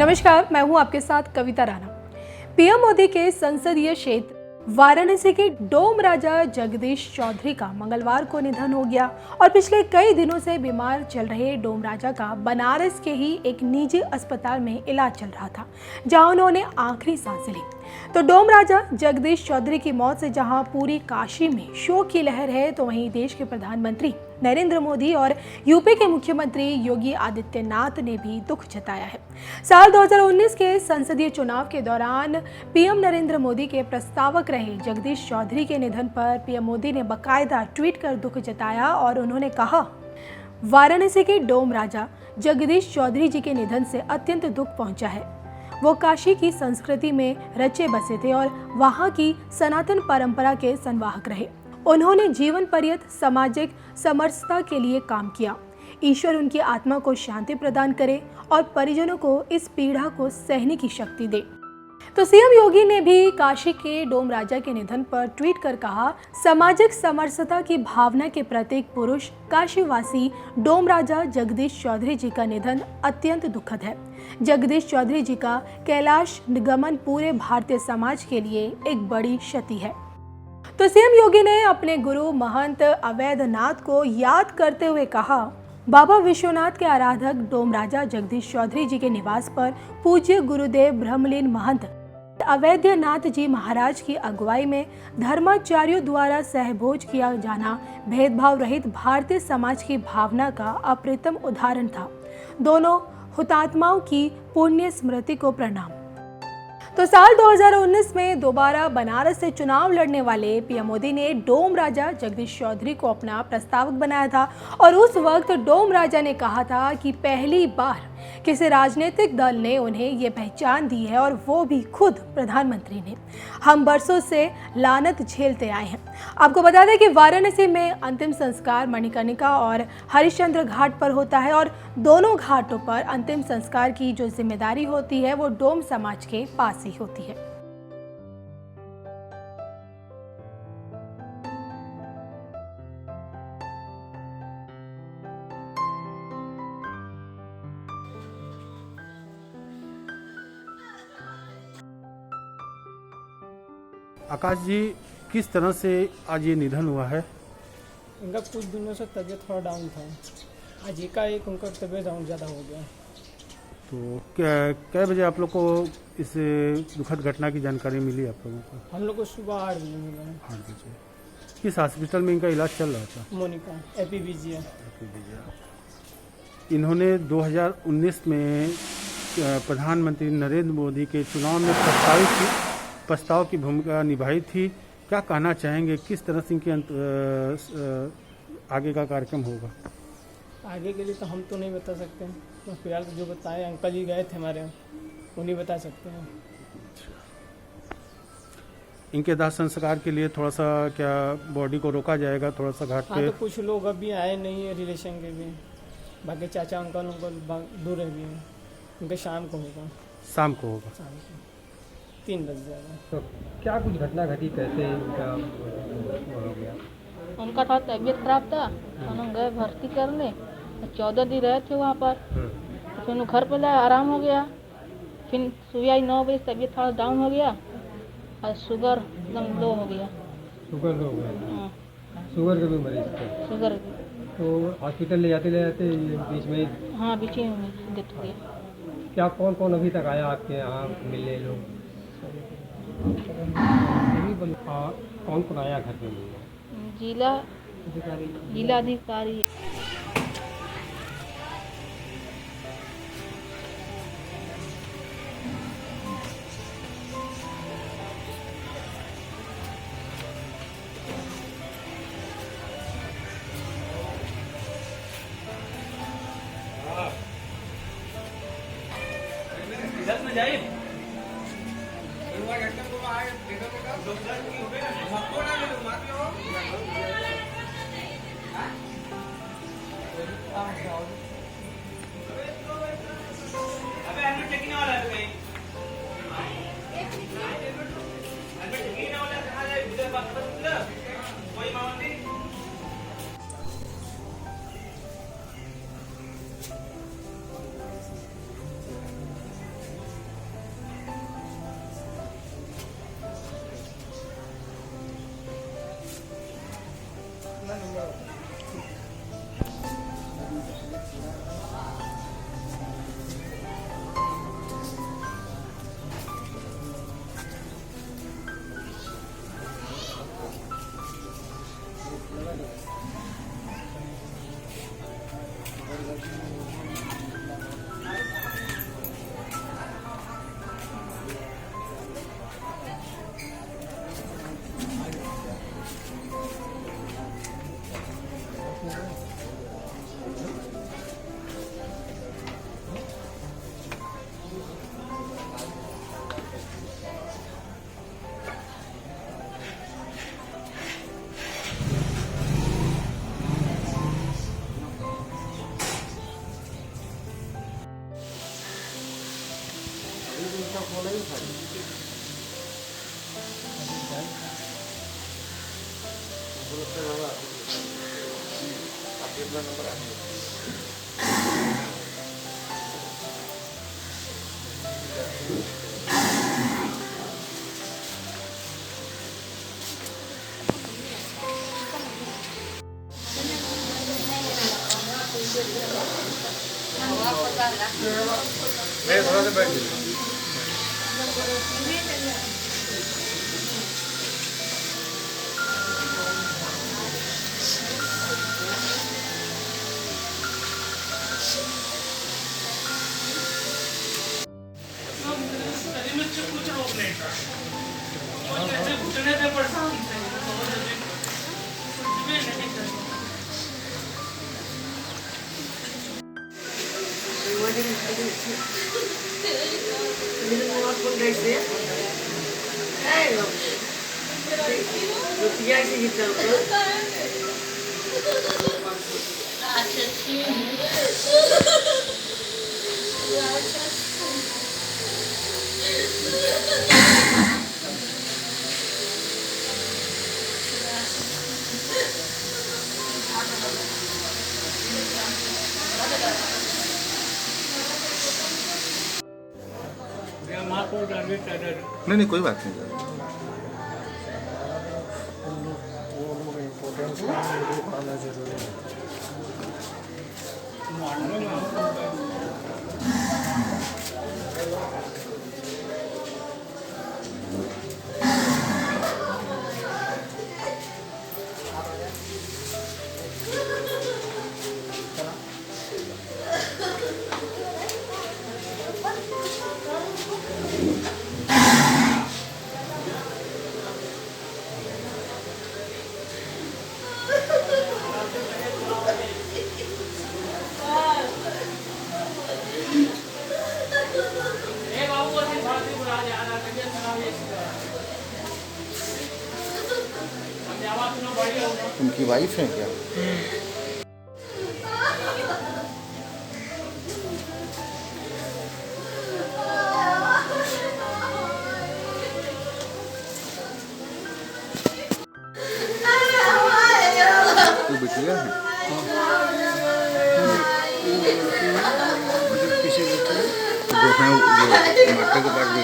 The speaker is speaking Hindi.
नमस्कार, मैं हूं आपके साथ कविता राणा। पीएम मोदी के संसदीय क्षेत्र वाराणसी के डोम राजा जगदीश चौधरी का मंगलवार को निधन हो गया और पिछले कई दिनों से बीमार चल रहे डोम राजा का बनारस के ही एक निजी अस्पताल में इलाज चल रहा था, जहां उन्होंने आखिरी सांस ली। तो डोम राजा जगदीश चौधरी की मौत से जहां पूरी काशी में शोक की लहर है, तो वहीं देश के प्रधानमंत्री नरेंद्र मोदी और यूपी के मुख्यमंत्री योगी आदित्यनाथ ने भी दुख जताया है। साल 2019 के संसदीय चुनाव के दौरान पीएम नरेंद्र मोदी के प्रस्तावक रहे जगदीश चौधरी के निधन पर पीएम मोदी ने बाकायदा ट्वीट कर दुख जताया और उन्होंने कहा, वाराणसी के डोम राजा जगदीश चौधरी जी के निधन से अत्यंत दुख पहुंचा है। वो काशी की संस्कृति में रचे बसे थे और वहां की सनातन परंपरा के संवाहक रहे। उन्होंने जीवन पर्यंत सामाजिक समरसता के लिए काम किया। ईश्वर उनकी आत्मा को शांति प्रदान करे और परिजनों को इस पीड़ा को सहने की शक्ति दे। तो सीएम योगी ने भी काशी के डोम राजा के निधन पर ट्वीट कर कहा, सामाजिक समरसता की भावना के प्रतीक पुरुष काशीवासी डोम राजा जगदीश चौधरी जी का निधन अत्यंत दुखद है। जगदीश चौधरी जी का कैलाश निगमन पूरे भारतीय समाज के लिए एक बड़ी क्षति है। तो सीएम योगी ने अपने गुरु महंत अवैधनाथ को याद करते हुए कहा, बाबा विश्वनाथ के आराधक डोम राजा जगदीश चौधरी जी के निवास पर पूज्य गुरुदेव ब्रह्मलीन महंत अवैधनाथ जी महाराज की अगुवाई में धर्माचार्यों द्वारा सहभोज किया जाना भेदभाव रहित भारतीय समाज की भावना का अप्रतिम उदाहरण था। दोनों हुतात्माओं की पुण्य स्मृति को प्रणाम। तो साल 2019 में दोबारा बनारस से चुनाव लड़ने वाले पीएम मोदी ने डोम राजा जगदीश चौधरी को अपना प्रस्तावक बनाया था और उस वक्त डोम राजा ने कहा था कि पहली बार किसी राजनीतिक दल ने उन्हें ये पहचान दी है और वो भी खुद प्रधानमंत्री ने। हम बरसों से लानत झेलते आए हैं। आपको बता दें कि वाराणसी में अंतिम संस्कार मणिकर्णिका और हरिश्चंद्र घाट पर होता है और दोनों घाटों पर अंतिम संस्कार की जो जिम्मेदारी होती है वो डोम समाज के पास ही होती है। आकाश जी, किस तरह से आज ये निधन हुआ है? इनका कुछ दिनों से तबीयत थोड़ा डाउन था। आज एकाएक उनका तबीयत डाउन ज़्यादा हो गया। तो क्या बजे आप लोग को इस दुखद घटना की जानकारी मिली आप लोगों को? हम लोग को सुबह 8 बजे मिला है। 8 बजे। किस हॉस्पिटल में इनका इलाज चल रहा था? मोनिका एपीबीजी। इन्होंने 2019 में प्रधानमंत्री नरेंद्र मोदी के चुनाव में प्रस्ताव की भूमिका निभाई थी। क्या कहना चाहेंगे, किस तरह से इनके आगे का कार्यक्रम होगा? आगे के लिए तो हम तो नहीं बता सकते हैं, तो फिलहाल जो बताए अंकल जी गए थे हमारे, उन्हीं बता सकते हैं। इनके दाह संस्कार के लिए थोड़ा सा क्या बॉडी को रोका जाएगा थोड़ा सा घाट पे? तो कुछ लोग अभी आए नहीं है रिलेशन के भी, बाकी चाचा अंकल दूर रह गए हैं। उनके शाम को होगा। शाम को होगा। 3 बज जाएगा। तो क्या कुछ घटना घटी, कैसे उनका हो गया? उनका थोड़ा तबीयत खराब था, उन्होंने गए भर्ती करने। 14 दिन रहे थे वहाँ पर। फिर उन्हें घर पर लाया, आराम हो गया। फिर सुबह 9 बजे तबीयत थोड़ा डाउन हो गया और शुगर एकदम लो हो गया। शुगर लो हो गया? शुगर के भी मरीज थे? शुगर तो हॉस्पिटल ले जाते बीच में? हाँ, बीच में डेथ हो गया। क्या कौन कौन अभी तक आया आपके यहाँ मिलने लोग? कौन कौन आया घर पे? जिला अधिकारी। नहीं नहीं कोई बात नहीं। उनकी वाइफ है क्या? कोई बिटिया है? जो है वो माता के पास